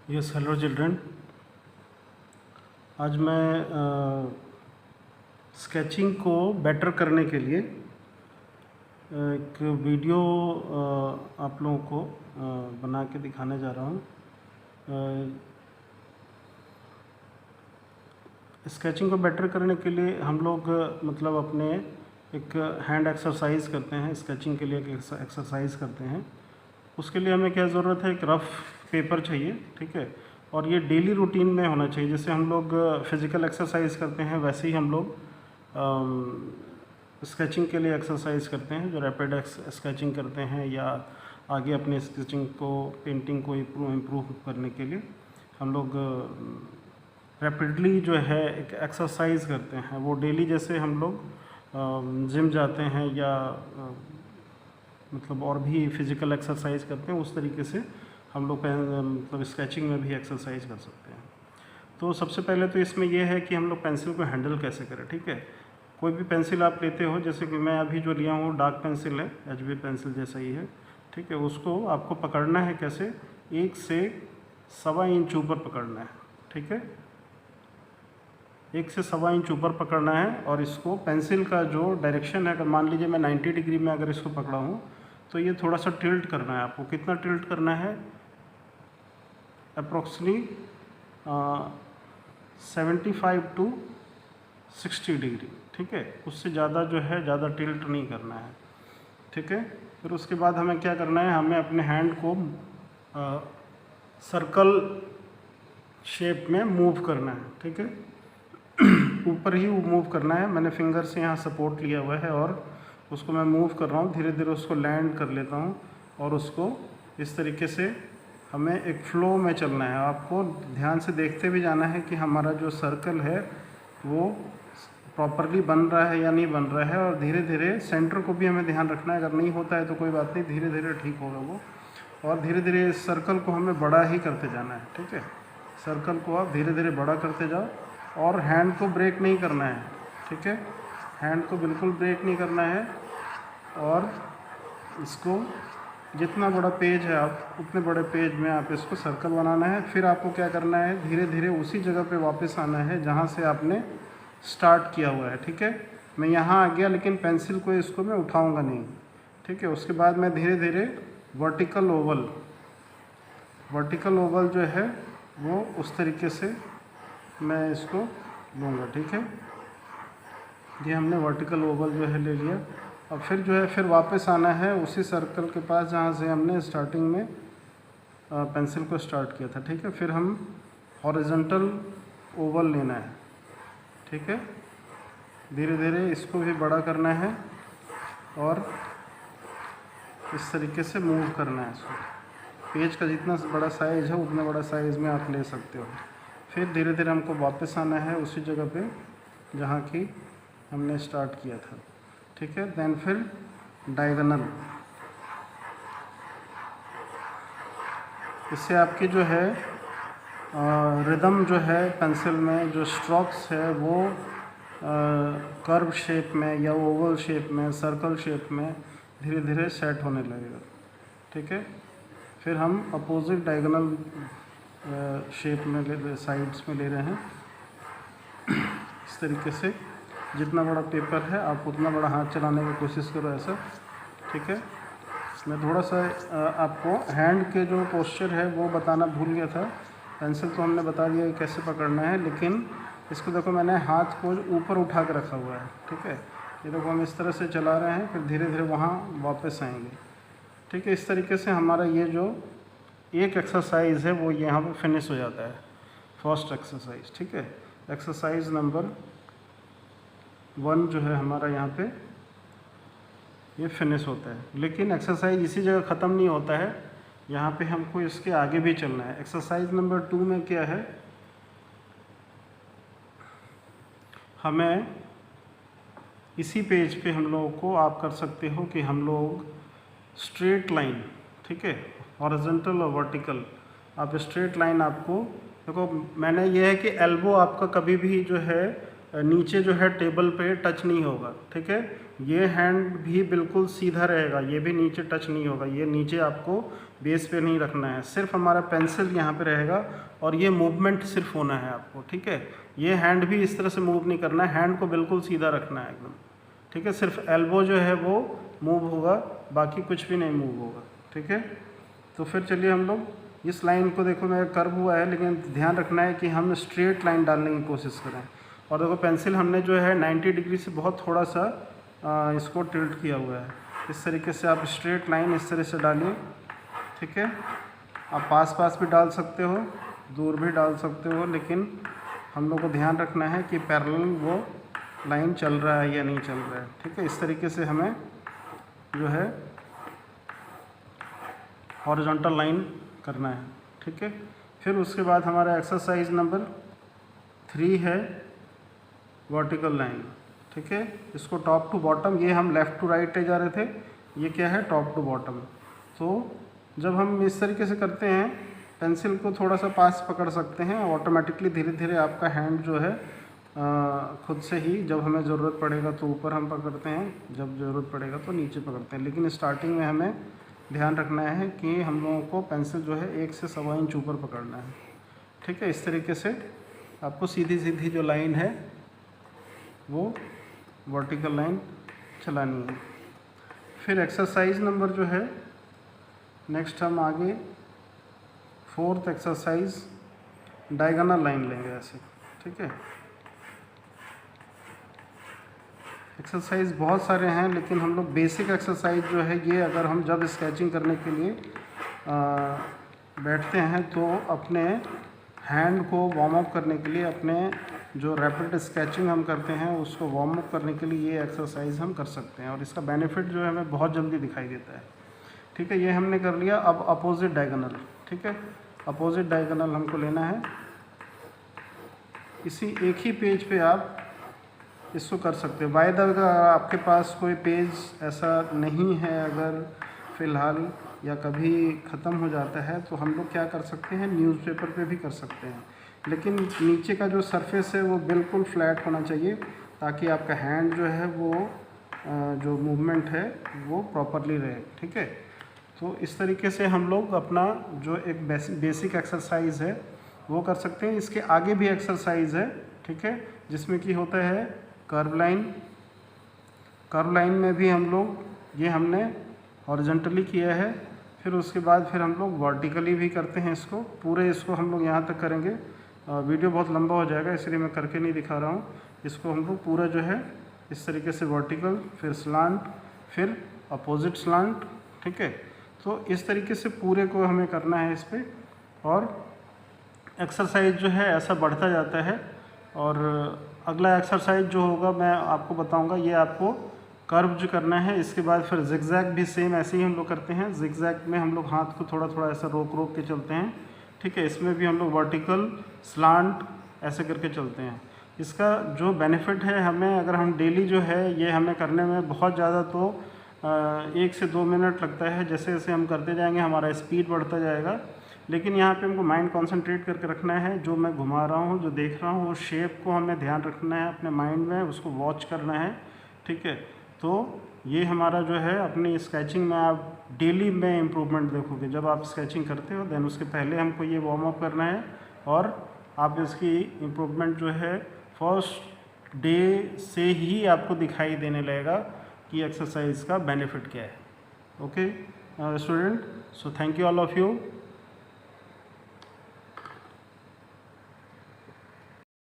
Yes hello children. आज मैं sketching को बेटर करने के लिए एक वीडियो आप लोगों को बना के दिखाने जा रहा हूँ। स्केचिंग को बेटर करने के लिए हम लोग मतलब अपने एक हैंड एक्सरसाइज करते हैं। स्केचिंग के लिए एक एक्सरसाइज करते हैं। उसके लिए हमें क्या ज़रूरत है, एक रफ़ पेपर चाहिए, ठीक है। और ये डेली रूटीन में होना चाहिए। जैसे हम लोग फिज़िकल एक्सरसाइज करते हैं वैसे ही हम लोग स्केचिंग के लिए एक्सरसाइज करते हैं, जो रैपिड स्केचिंग करते हैं या आगे अपने स्केचिंग को पेंटिंग को इम्प्रूव करने के लिए हम लोग रैपिडली जो है एक एक्सरसाइज करते हैं। वो डेली जैसे हम लोग जिम जाते हैं या मतलब और भी फिज़िकल एक्सरसाइज करते हैं, उस तरीके से हम लोग मतलब स्केचिंग में भी एक्सरसाइज कर सकते हैं। तो सबसे पहले तो इसमें यह है कि हम लोग पेंसिल को हैंडल कैसे करें, ठीक है। कोई भी पेंसिल आप लेते हो, जैसे कि मैं अभी जो लिया हूँ डार्क पेंसिल है, HB पेंसिल जैसा ही है, ठीक है। उसको आपको पकड़ना है कैसे, 1 से 1.25 इंच ऊपर पकड़ना है, ठीक है। 1 से 1.25 इंच ऊपर पकड़ना है। और इसको पेंसिल का जो डायरेक्शन है, अगर मान लीजिए मैं 90 डिग्री में अगर इसको पकड़ा हूँ तो ये थोड़ा सा टिल्ट करना है आपको। कितना टिल्ट करना है, अप्रोक्सीमेटली 75 to 60 डिग्री, ठीक है। उससे ज़्यादा जो है ज़्यादा टिल्ट नहीं करना है, ठीक है। फिर उसके बाद हमें क्या करना है, हमें अपने हैंड को सर्कल शेप में मूव करना है, ठीक है। ऊपर ही मूव करना है। मैंने फिंगर से यहाँ सपोर्ट लिया हुआ है और उसको मैं मूव कर रहा हूँ, धीरे धीरे उसको लैंड कर लेता हूँ और उसको इस तरीके से हमें एक फ्लो में चलना है। आपको ध्यान से देखते भी जाना है कि हमारा जो सर्कल है वो प्रॉपरली बन रहा है या नहीं बन रहा है। और धीरे धीरे सेंटर को भी हमें ध्यान रखना है। अगर नहीं होता है तो कोई बात नहीं, धीरे धीरे ठीक होगा वो। और धीरे धीरे इस सर्कल को हमें बड़ा ही करते जाना है, ठीक है। सर्कल को आप धीरे धीरे बड़ा करते जाओ और हैंड को ब्रेक नहीं करना है, ठीक है। हैंड को बिल्कुल ब्रेक नहीं करना है। और इसको जितना बड़ा पेज है आप उतने बड़े पेज में आप इसको सर्कल बनाना है। फिर आपको क्या करना है, धीरे धीरे उसी जगह पे वापस आना है जहाँ से आपने स्टार्ट किया हुआ है, ठीक है। मैं यहाँ आ गया लेकिन पेंसिल को इसको मैं उठाऊंगा नहीं, ठीक है। उसके बाद मैं धीरे धीरे वर्टिकल ओवल जो है वो उस तरीके से मैं इसको लूँगा, ठीक है। ये हमने वर्टिकल ओवल जो है ले लिया। और फिर जो है फिर वापस आना है उसी सर्कल के पास जहाँ से हमने स्टार्टिंग में पेंसिल को स्टार्ट किया था, ठीक है। फिर हम हॉरिजॉन्टल ओवल लेना है, ठीक है। धीरे धीरे इसको भी बड़ा करना है और इस तरीके से मूव करना है इसको। पेज का जितना बड़ा साइज़ है उतना बड़ा साइज़ में आप ले सकते हो। फिर धीरे धीरे हमको वापस आना है उसी जगह पे जहाँ की हमने स्टार्ट किया था, ठीक है। देन फिर डायगोनल। इससे आपकी जो है रिदम जो है पेंसिल में जो स्ट्रोक्स है वो कर्व शेप में या ओवल शेप में, सर्कल शेप में धीरे धीरे सेट होने लगेगा, ठीक है। फिर हम अपोजिट डायगोनल शेप में साइड्स में ले रहे हैं। इस तरीके से जितना बड़ा पेपर है आप उतना बड़ा हाथ चलाने की कोशिश करो, ऐसा, ठीक है। मैं थोड़ा सा आपको हैंड के जो पोस्चर है वो बताना भूल गया था। पेंसिल तो हमने बता दिया कैसे पकड़ना है, लेकिन इसको देखो मैंने हाथ को ऊपर उठा के रखा हुआ है, ठीक है। ये देखो हम इस तरह से चला रहे हैं, फिर धीरे धीरे वहाँ वापस आएंगे, ठीक है। इस तरीके से हमारा ये जो एक एक्सरसाइज है वो यहाँ पे फिनिश हो जाता है, फर्स्ट एक्सरसाइज, ठीक है। एक्सरसाइज नंबर 1 जो है हमारा यहाँ पे ये फिनिश होता है। लेकिन एक्सरसाइज इसी जगह ख़त्म नहीं होता है, यहाँ पे हमको इसके आगे भी चलना है। एक्सरसाइज नंबर 2 में क्या है, हमें इसी पेज पे हम लोगों को आप कर सकते हो कि हम लोग स्ट्रेट लाइन, ठीक है, हॉरिजॉन्टल और वर्टिकल, आप स्ट्रेट लाइन आपको देखो। मैंने ये है कि एल्बो आपका कभी भी जो है नीचे जो है टेबल पे टच नहीं होगा, ठीक है। ये हैंड भी बिल्कुल सीधा रहेगा, ये भी नीचे टच नहीं होगा, ये नीचे आपको बेस पे नहीं रखना है, सिर्फ हमारा पेंसिल यहाँ पे रहेगा और ये मूवमेंट सिर्फ होना है आपको, ठीक है। ये हैंड भी इस तरह से मूव नहीं करना है, हैंड को बिल्कुल सीधा रखना है एकदम, ठीक है। सिर्फ एल्बो जो है वो मूव होगा, बाकी कुछ भी नहीं मूव होगा, ठीक है। तो फिर चलिए हम लोग इस लाइन को, देखो मेरा कर्व हुआ है लेकिन ध्यान रखना है कि हम स्ट्रेट लाइन डालने की कोशिश करें। और देखो पेंसिल हमने जो है 90 डिग्री से बहुत थोड़ा सा इसको टिल्ट किया हुआ है। इस तरीके से आप स्ट्रेट लाइन इस तरह से डालिए, ठीक है। आप पास पास भी डाल सकते हो, दूर भी डाल सकते हो, लेकिन हम लोग को ध्यान रखना है कि पैरेलल वो लाइन चल रहा है या नहीं चल रहा है, ठीक है। इस तरीके से हमें जो है हॉरिजॉन्टल लाइन करना है, ठीक है। फिर उसके बाद हमारा एक्सरसाइज नंबर 3 है वर्टिकल लाइन, ठीक है। इसको टॉप टू बॉटम, ये हम लेफ़्ट टू राइट जा रहे थे, ये क्या है टॉप टू बॉटम। तो जब हम इस तरीके से करते हैं, पेंसिल को थोड़ा सा पास पकड़ सकते हैं, ऑटोमेटिकली धीरे धीरे आपका हैंड जो है खुद से ही, जब हमें ज़रूरत पड़ेगा तो ऊपर हम पकड़ते हैं, जब ज़रूरत पड़ेगा तो नीचे पकड़ते हैं। लेकिन स्टार्टिंग में हमें ध्यान रखना है कि हम लोगों को पेंसिल जो है 1 से 1.25 इंच ऊपर पकड़ना है, ठीक है। इस तरीके से आपको सीधी सीधी जो लाइन है वो वर्टिकल लाइन चलानी है। फिर एक्सरसाइज नंबर जो है नेक्स्ट हम आगे 4th एक्सरसाइज डायगोनल लाइन लेंगे ऐसे, ठीक है। एक्सरसाइज बहुत सारे हैं, लेकिन हम लोग बेसिक एक्सरसाइज जो है ये, अगर हम जब स्केचिंग करने के लिए बैठते हैं तो अपने हैंड को वार्म अप करने के लिए, अपने जो रैपिड स्केचिंग हम करते हैं उसको वार्म अप करने के लिए ये एक्सरसाइज हम कर सकते हैं, और इसका बेनिफिट जो है हमें बहुत जल्दी दिखाई देता है, ठीक है। ये हमने कर लिया। अब अपोजिट डायगोनल, ठीक है। अपोजिट डायगोनल हमको लेना है। इसी एक ही पेज पे आप इसको कर सकते हो। बाय द वे, अगर आपके पास कोई पेज ऐसा नहीं है, अगर फ़िलहाल या कभी ख़त्म हो जाता है, तो हम लोग क्या कर सकते हैं, न्यूज़पेपर पे भी कर सकते हैं। लेकिन नीचे का जो सरफेस है वो बिल्कुल फ्लैट होना चाहिए, ताकि आपका हैंड जो है वो जो मूवमेंट है वो प्रॉपरली रहे, ठीक है। तो इस तरीके से हम लोग अपना जो एक बेसिक एक्सरसाइज है वो कर सकते हैं। इसके आगे भी एक्सरसाइज है, ठीक है, जिसमें कि होता है कर्व लाइन। कर्व लाइन में भी हम लोग, ये हमने हॉरिजॉन्टली किया है, फिर उसके बाद फिर हम लोग वर्टिकली भी करते हैं इसको। पूरे इसको हम लोग यहाँ तक करेंगे, वीडियो बहुत लंबा हो जाएगा इसलिए मैं करके नहीं दिखा रहा हूँ। इसको हम लोग पूरा जो है इस तरीके से वर्टिकल, फिर स्लांट, फिर अपोजिट स्लांट, ठीक है। तो इस तरीके से पूरे को हमें करना है इस पर, और एक्सरसाइज जो है ऐसा बढ़ता जाता है। और अगला एक्सरसाइज जो होगा मैं आपको बताऊंगा, ये आपको कर्व जो करना है। इसके बाद फिर जिगजैग भी सेम ऐसे ही हम लोग करते हैं। जिगजैग में हम लोग हाथ को थोड़ा थोड़ा ऐसा रोक रोक के चलते हैं, ठीक है। इसमें भी हम लोग वर्टिकल, स्लांट ऐसे करके चलते हैं। इसका जो बेनिफिट है, हमें अगर हम डेली जो है ये हमें करने में बहुत ज़्यादा तो 1 से 2 मिनट लगता है। जैसे जैसे हम करते जाएंगे हमारा स्पीड बढ़ता जाएगा, लेकिन यहाँ पे हमको माइंड कंसंट्रेट करके रखना है। जो मैं घुमा रहा हूँ, जो देख रहा हूँ, वो शेप को हमें ध्यान रखना है अपने माइंड में, उसको वॉच करना है, ठीक है। तो ये हमारा जो है अपनी स्केचिंग में आप डेली में इम्प्रूवमेंट देखोगे। जब आप स्केचिंग करते हो देन उसके पहले हमको ये वार्म अप करना है, और आप इसकी इम्प्रूवमेंट जो है फर्स्ट डे से ही आपको दिखाई देने लगेगा कि एक्सरसाइज का बेनिफिट क्या है। Okay student, so thank you all of you.